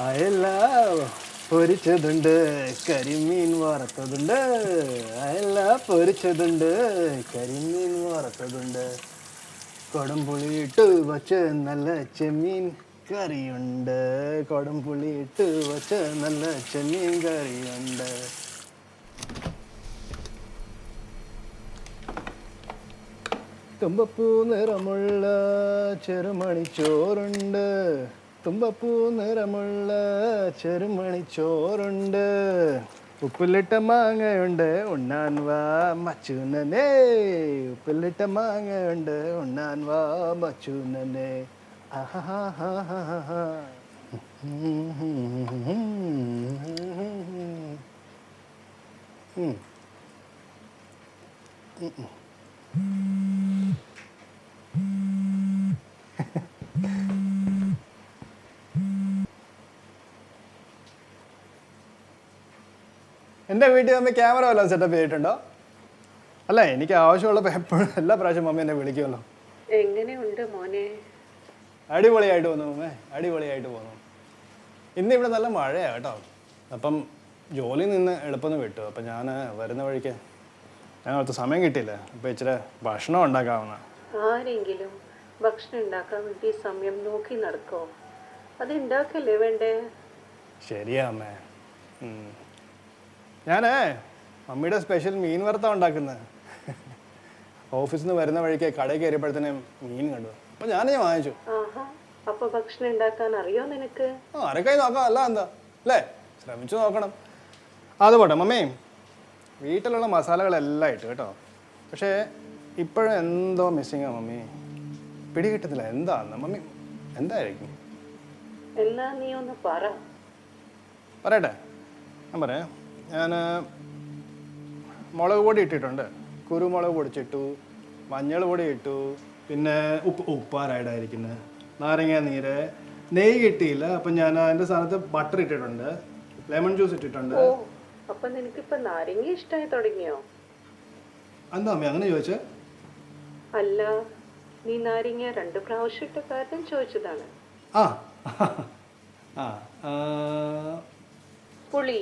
അയല പൊരിച്ചതുണ്ട്, കരിമീൻ വറുത്തതുണ്ട്. അയല പൊരിച്ചതുണ്ട്, കരിമീൻ വറുത്തതുണ്ട്. കൊടംപുളിയിട്ട് വച്ച നല്ല ചെമ്മീൻ കറിയുണ്ട്. കൊടംപുളിയിട്ട് വച്ച നല്ല ചെമ്മീൻ കറിയുണ്ട്. തുമ്പപ്പൂ നിറമുള്ള ചെറുമണിച്ചോറുണ്ട്. തുമ്പപ്പൂ നിറമുള്ള ചെറുമണിച്ചോറുണ്ട്. ഉപ്പിലിട്ട മാങ്ങയുണ്ട്, ഉണ്ണാൻ വാ മച്ചൂനനെ. ഉപ്പിലിട്ട മാങ്ങയുണ്ട്, ഉണ്ണാൻ വാ മച്ചൂനനെ. ആഹാ. എൻ്റെ വീട്ടിൽ മമ്മി ക്യാമറ വല്ലതും സെറ്റപ്പ് ചെയ്തിട്ടുണ്ടോ? അല്ല, എനിക്ക് ആവശ്യമുള്ളപ്പോൾ എപ്പോഴും എല്ലാ പ്രാവശ്യം മമ്മി എന്നെ വിളിക്കുമല്ലോ. എങ്ങനെയുണ്ട് മോനെ? അടിപൊളിയായിട്ട് പോന്നു മമ്മേ, അടിപൊളിയായിട്ട് പോന്നു. ഇന്ന് ഇവിടെ നല്ല മഴയാണ് കേട്ടോ. അപ്പം ജോലിയിൽ നിന്ന് എളുപ്പം വിട്ടു. അപ്പം ഞാൻ വരുന്ന വഴിക്ക് ഞങ്ങൾക്ക് സമയം കിട്ടിയില്ല. അപ്പം ഇച്ചിരി ഭക്ഷണം ഉണ്ടാക്കാവുന്ന. ആരെങ്കിലും ഭക്ഷണം ഉണ്ടാക്കാൻ വേണ്ടി സമയം നോക്കി നടക്കോ? അത് ഉണ്ടാക്കല്ലേ വേണ്ടേ? ശരിയാ അമ്മേ. ഞാനേ മമ്മിയുടെ സ്പെഷ്യൽ മീൻ വറുത്താണ് ഉണ്ടാക്കുന്നത്. ഓഫീസിൽ നിന്ന് വരുന്ന വഴിക്ക് കടയിൽ കയറിയപ്പോഴത്തേനും മീൻ കണ്ടു. അപ്പം ഞാൻ വാങ്ങിച്ചു. അപ്പൊ ഭക്ഷണം ഉണ്ടാക്കാൻ അറിയോ നിനക്ക്? ആരൊക്കെയായി നോക്കാം, അല്ല എന്താ അല്ലേ, ശ്രമിച്ചു നോക്കണം. അത് പോട്ടെ മമ്മി, വീട്ടിലുള്ള മസാലകളെല്ലാം ഇട്ട് കേട്ടോ. പക്ഷേ ഇപ്പോഴും എന്തോ മിസ്സിങ്ങാ മമ്മി. പിടി കിട്ടുന്നില്ല. എന്താന്ന് മമ്മി? എന്തായിരിക്കും? എന്നാ നീ ഒന്ന് പറയട്ടെ, ഞാൻ പറയാം. ഞാൻ മുളക് പൊടി ഇട്ടിട്ടുണ്ട്, കുരുമുളക് പൊടിച്ചിട്ടു, മഞ്ഞൾ പൊടി ഇട്ടു, പിന്നെ ഉപ്പാരായിട്ടായിരിക്കുന്നത്, നാരങ്ങ നീര്, നെയ്യ് കിട്ടിയില്ല. അപ്പം ഞാൻ അതിൻ്റെ സ്ഥാനത്ത് ബട്ടർ ഇട്ടിട്ടുണ്ട്, ലെമൺ ജ്യൂസ് ഇട്ടിട്ടുണ്ട്. അപ്പൊ നിനക്കിപ്പോ നാരങ്ങ ഇഷ്ടമായി തുടങ്ങിയോ? എന്താ അമ്മ അങ്ങനെ ചോദിച്ചേ? അല്ല, നീ നാരങ്ങ 2 പ്രാവശ്യം ഇട്ട കാര്യം ചോദിച്ചതാണ്. പുളി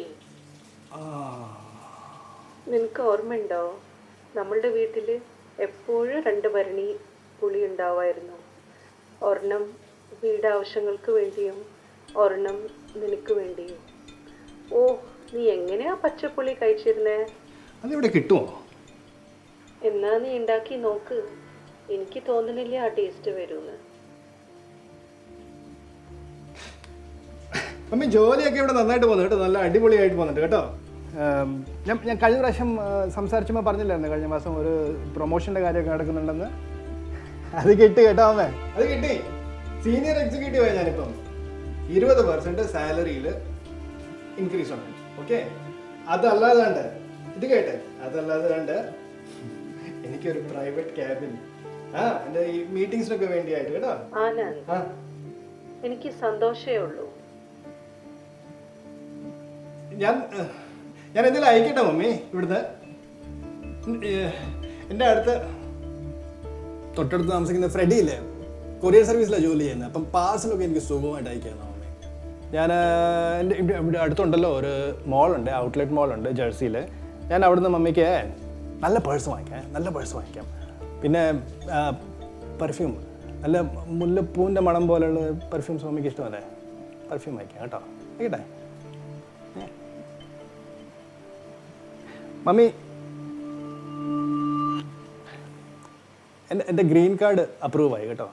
നിനക്ക് ഓർമ്മയുണ്ടോ? നമ്മളുടെ വീട്ടിൽ എപ്പോഴും 2 ഭരണി പുളി ഉണ്ടാവായിരുന്നു. ഒരെണ്ണം വീട് ആവശ്യങ്ങൾക്ക് വേണ്ടിയും ഒരെണ്ണം നിനക്ക് വേണ്ടിയും. ഓ, നീ എങ്ങനെയാ പച്ചപ്പുളി കഴിച്ചിരുന്നേ? അതിവിടെ കിട്ടുമോ? എന്നാ നീ ഉണ്ടാക്കി നോക്ക്. എനിക്ക് തോന്നുന്നില്ല ആ ടേസ്റ്റ് വരുമെന്ന്. മമ്മി ജോലിയൊക്കെ ഇവിടെ നന്നായിട്ട് പോകുന്നു കേട്ടോ, നല്ല അടിപൊളിയായിട്ട് പോകുന്നുണ്ട് കേട്ടോ. ഞാൻ കഴിഞ്ഞ പ്രാവശ്യം സംസാരിച്ചപ്പോൾ പറഞ്ഞില്ലായിരുന്നു, കഴിഞ്ഞ മാസം ഒരു പ്രൊമോഷൻ്റെ കാര്യമൊക്കെ നടക്കുന്നുണ്ടെന്ന്. അത് കിട്ടി കേട്ടോ അമ്മേ, അത് കിട്ടി. സീനിയർ എക്സിക്യൂട്ടീവായി ഞാനിപ്പം. 20% സാലറിയിൽ ഇൻക്രീസ് ഉണ്ട്. ഓക്കെ, അതല്ലാതെ കണ്ട് ഇത് കേട്ടെ, അതല്ലാതെ കണ്ട് എനിക്കൊരു പ്രൈവറ്റ് ക്യാബിൻ, എൻ്റെ ഈ മീറ്റിംഗ്സിനൊക്കെ വേണ്ടിയായിട്ട് കേട്ടോ. എനിക്ക് സന്തോഷമേ ഉള്ളൂ. ഞാൻ എന്തെങ്കിലും അയക്കട്ടെ മമ്മി ഇവിടുന്ന്? എൻ്റെ തൊട്ടടുത്ത് താമസിക്കുന്ന ഫ്രെഡി ഇല്ലേ, കൊറിയർ സർവീസിലാണ് ജോലി ചെയ്യുന്നത്. അപ്പം പാഴ്സലൊക്കെ എനിക്ക് സുഖമായിട്ട് അയക്കാമെന്ന് മമ്മി. ഞാൻ എൻ്റെ ഇവിടെ അടുത്തുണ്ടല്ലോ ഒരു മോളുണ്ട്, ഔട്ട്ലെറ്റ് മോളുണ്ട് ജേഴ്സിയിൽ. ഞാൻ അവിടുന്ന് മമ്മിക്ക് നല്ല പേഴ്സ് വാങ്ങിക്കാം. പിന്നെ പെർഫ്യൂം, നല്ല മുല്ലപ്പൂവിൻ്റെ മണം പോലെയുള്ള പെർഫ്യൂംസ് മമ്മിക്ക് ഇഷ്ടമല്ലേ, പെർഫ്യൂം വാങ്ങിക്കാം കേട്ടോ. ആയിക്കട്ടെ മമ്മി. എൻ്റെ ഗ്രീൻ കാർഡ് അപ്രൂവ് ആയി കേട്ടോ.